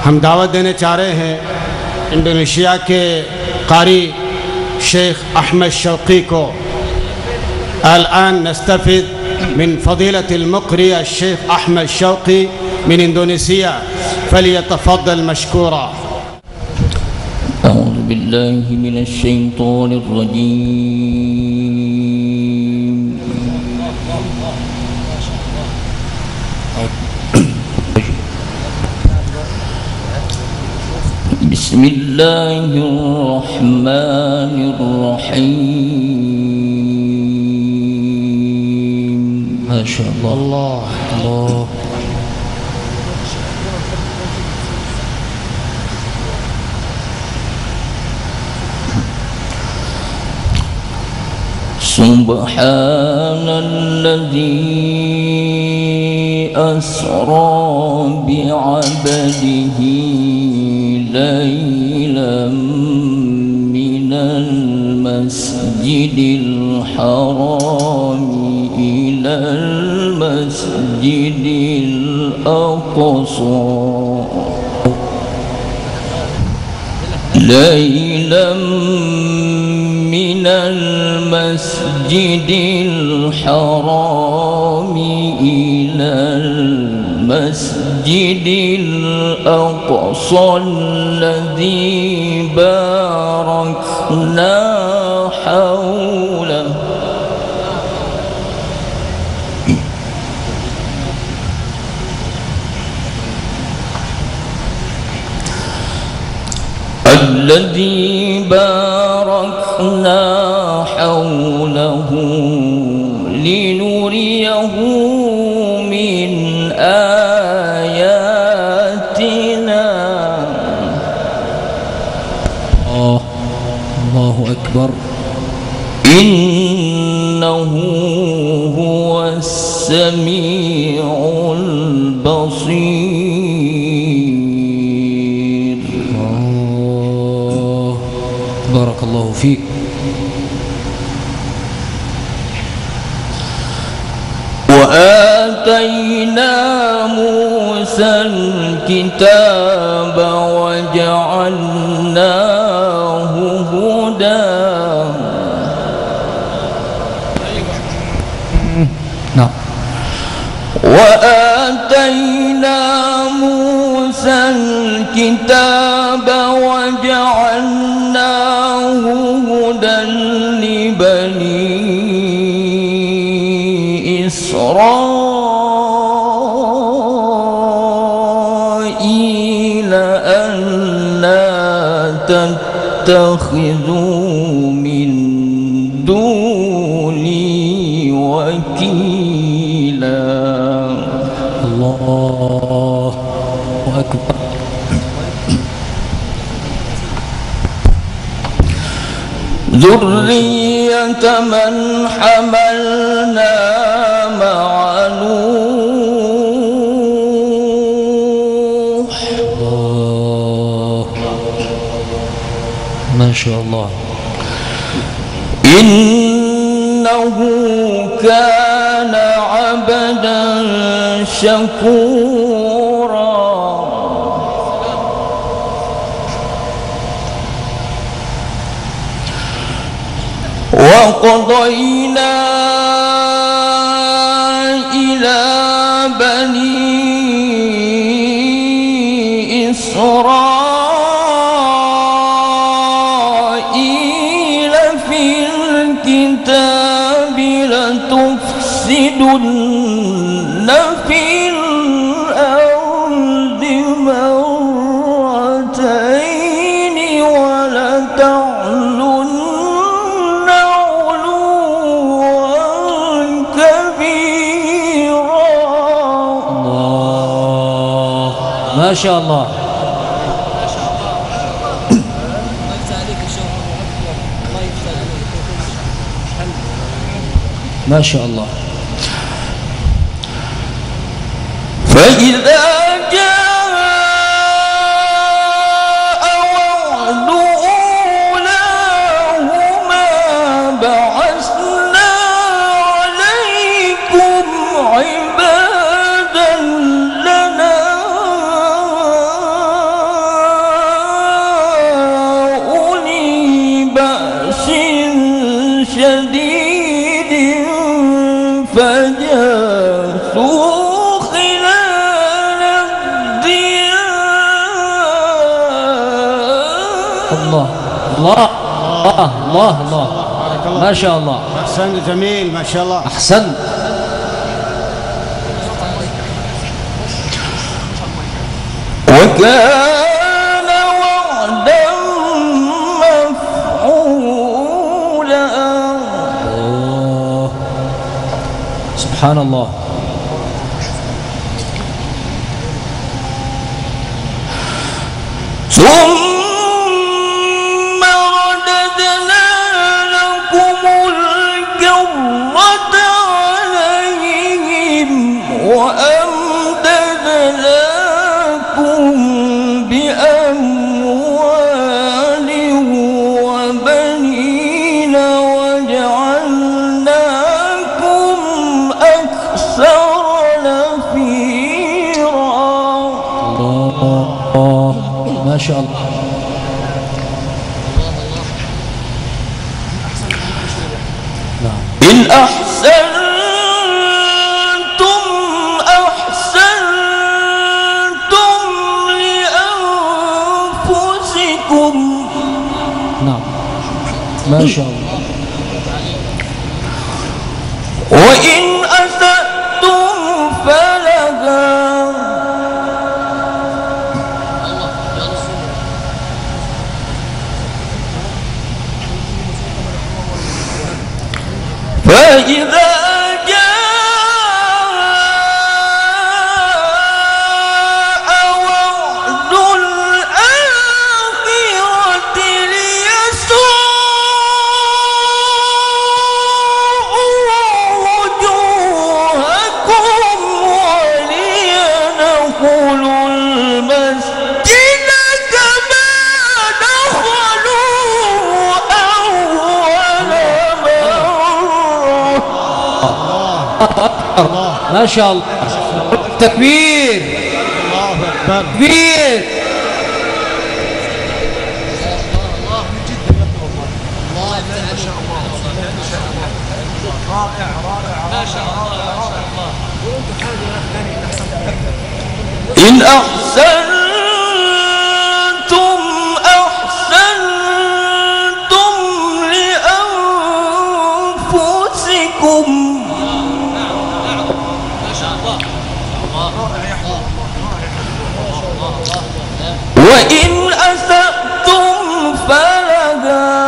हम दावत देने चाह रहे हैं इंडोनेशिया के कारी शेख अहमद शौकी को। الآن نستفيد من فضيلة المقري الشيخ أحمد شوقي من إندونيسيا، فليتفضل مشكورا. أعوذ بالله من الشيطان الرجيم. بسم الله الرحمن الرحيم. ما شاء الله. الله سبحان الذي أسرى بعبده ليلا من المسجد الحرام إلى المسجد الأقصى ليلا من المسجد الحرام إلى المسجد الأقصى الذي باركنا حوله الذي باركنا حوله لنريه من آياتنا. الله أكبر. إنه هو السميع البصير. بارك الله فيك. وآتينا موسى الكتاب وجعلناه هدى. نعم. وآتينا موسى الكتاب وجعلناه هدى لبني إسرائيل ألا تتخذوا من دوني وكيلا. الله أكبر. ذرية من حملنا مع نوح. ما شاء الله. إنه كان عبدا شكورا. وقضينا إلى بني إسرائيل في الكتاب لتفسدن في الأرض مرتين ولتعلن ما شاء الله. ما شاء الله. فإذا جاء وعد أولاهما بعثنا عليكم عبادا لنا الله الله الله الله الله ما شاء الله. أحسنت جميل ما شاء الله. أحسنت. وكان وعدا مفعولا. سبحان الله. ثم رددنا لكم الكرة عليهم وأمددناكم بأموال وبنين وجعلناكم أكثر نفيرا. الله ما شاء الله. إن أحسنتم أحسنتم لأنفسكم. نعم ما شاء الله. وإن أسأتم فلها. فإذا جاء وعد الآخرة ليسوءوا وجوهكم وليدخلوا المسجد كما دخلوه أول مرة. ما شاء الله. تكبير. الله أكبر. تكبير. إن أحسنتم أحسنتم لأنفسكم. وإن أسأتم فلها.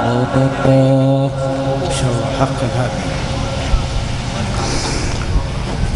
ما شاء الله حقا هذا.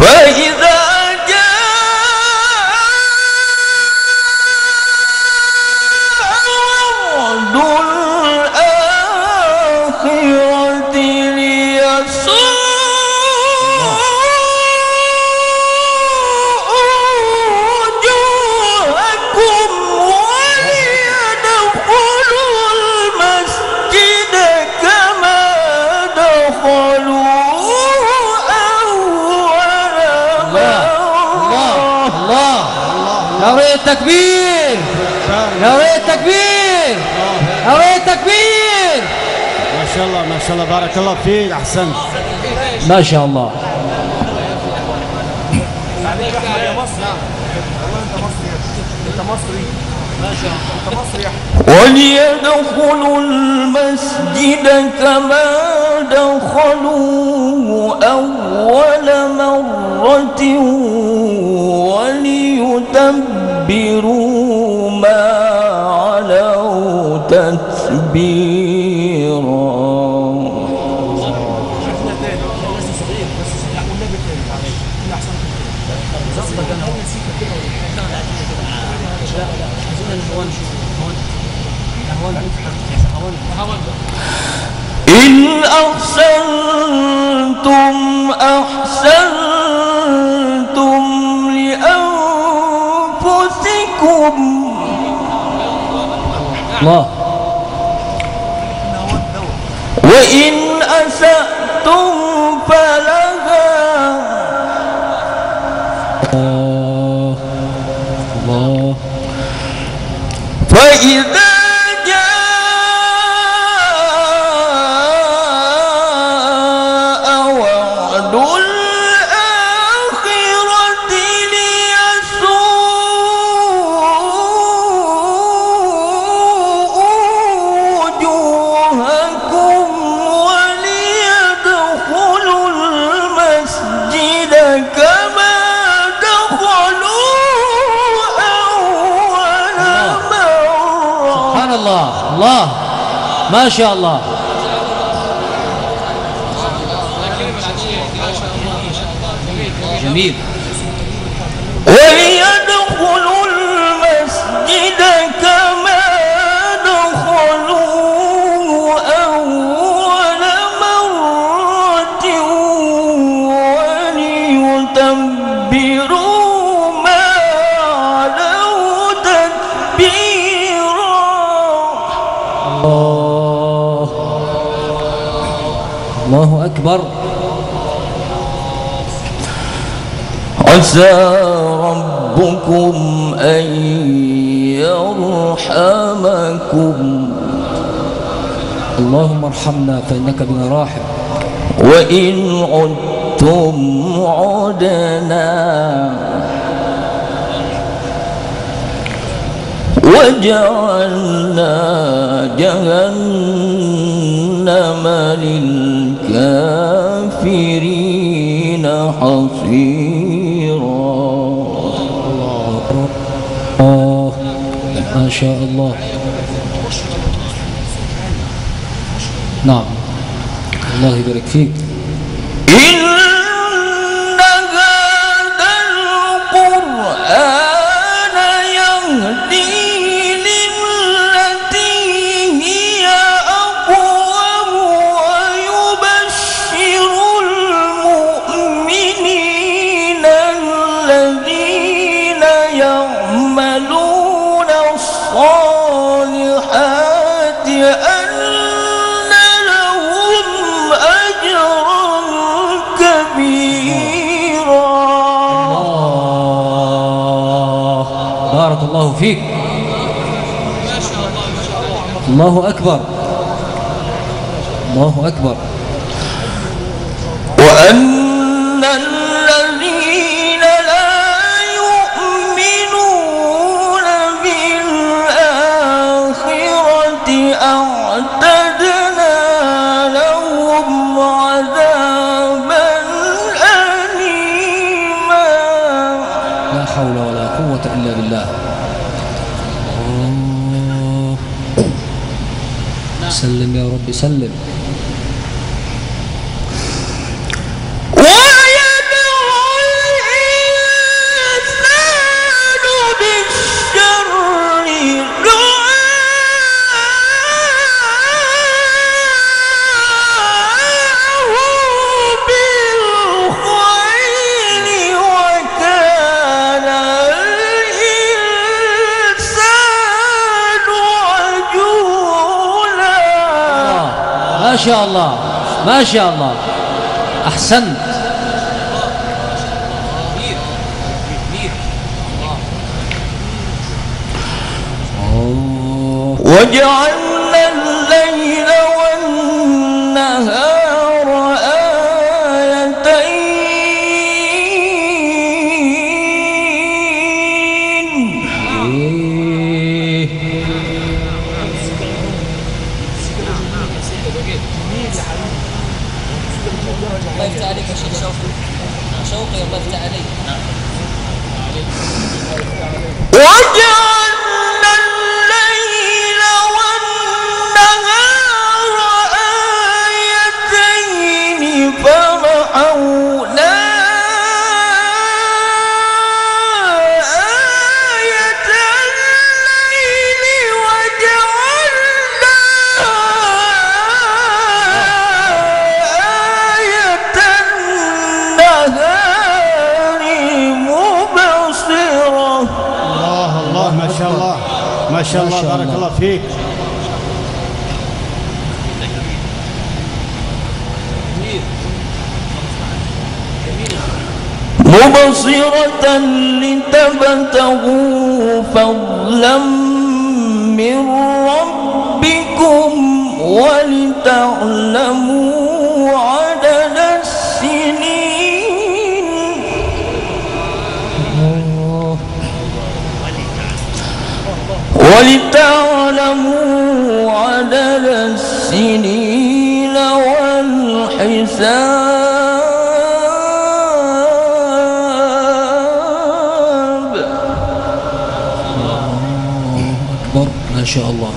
فإذا جاء وعد الآخرة ليسوءوا وجوهكم وليدخلوا المسجد كما دخلوه أول مرة. الله. يا ريت تكبير. يا ريت تكبير. يا ريت تكبير. ما شاء الله ما شاء الله بارك الله فيك. أحسنت ما شاء الله. وليدخلوا المسجد كما دخلوه أول مرة وليتبروا ما علوا تتبيرا. إن أحسنتم أحسنتم لأنفسكم. الله. وإن أسأتم فلها. الله. فإذا الله ما شاء الله. جميل. وليدخلوا المسجد كما دخلوه أول مرة وليتبروا ما علوا تتبيرا. الله أكبر. عسى ربكم أن يرحمكم اللهم ارحمنا فإنك بنا راحم. وإن عدتم عدنا وجعلنا جهنم للكافرين حصيرا. ما شاء الله. نعم الله يبارك فيك. إن هذا القرآن يهدي للتي هي أقوم ويبشر المؤمنين الذين يعملون الصالحات أن لهم أجرا كبيرا. بارك الله فيك. الله أكبر. الله أكبر. وأن الذين لا يؤمنون بالآخرة أعتدنا لهم عذابا أليما. لا حول ولا قوة إلا بالله. سلم يا رب سلم. ويدعو الإنسان بالشر دعاءه بالخير وكان الإنسان عجولا. ما شاء الله ما شاء الله. أحسنت. وجعلنا الليل والنهار آيتين. الله يفتح عليك يا شيخ شوقي. شوقي الله يفتح عليك. وجعلنا الليل والنهار آيتين فمحونا آية الليل وجعلنا آية النهار مبصرة. الله الله ما شاء الله ما شاء الله بارك الله فيك. مبصرة لتبتغوا فضلا من ربكم ولتعلموا عدد السنين ولتعلموا عدد السنين والحساب. أكبر ما شاء الله.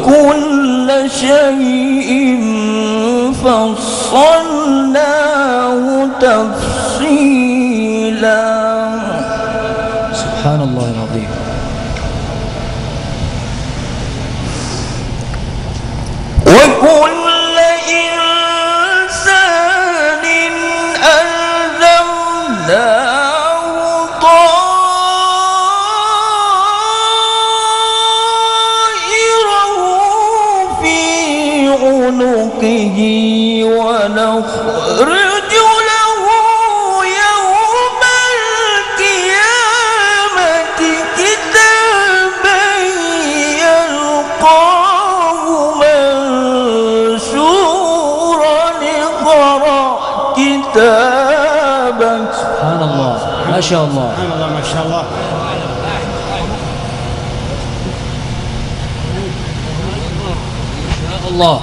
وكل شيء فصلناه تفصيلا. سبحان الله العظيم. وكل إنسان ألزمناه طائره في عنقه ونخرج له يوم القيامة كتابا يلقاه منشورا اقرأ كتابك. سبحان الله ما شاء الله. سبحان الله ما شاء الله. الله.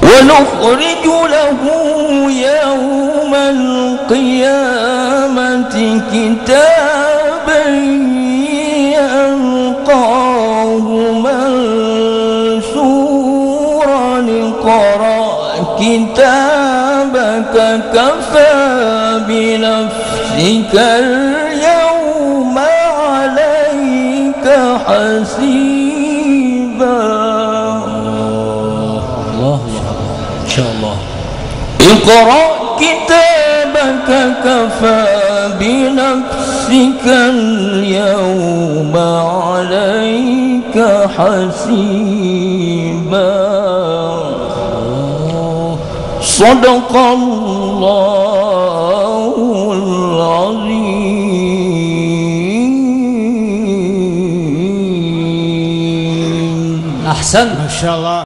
ونخرج له يوم القيامة كتابا يلقاه منشورا اقرأ كتابك كفى بنفسك اليوم عليك حسيبا. الله إن شاء الله. اقرأ كتابك كفى بنفسك اليوم عليك حسيبا. صدق الله العظيم. أحسن ما شاء الله.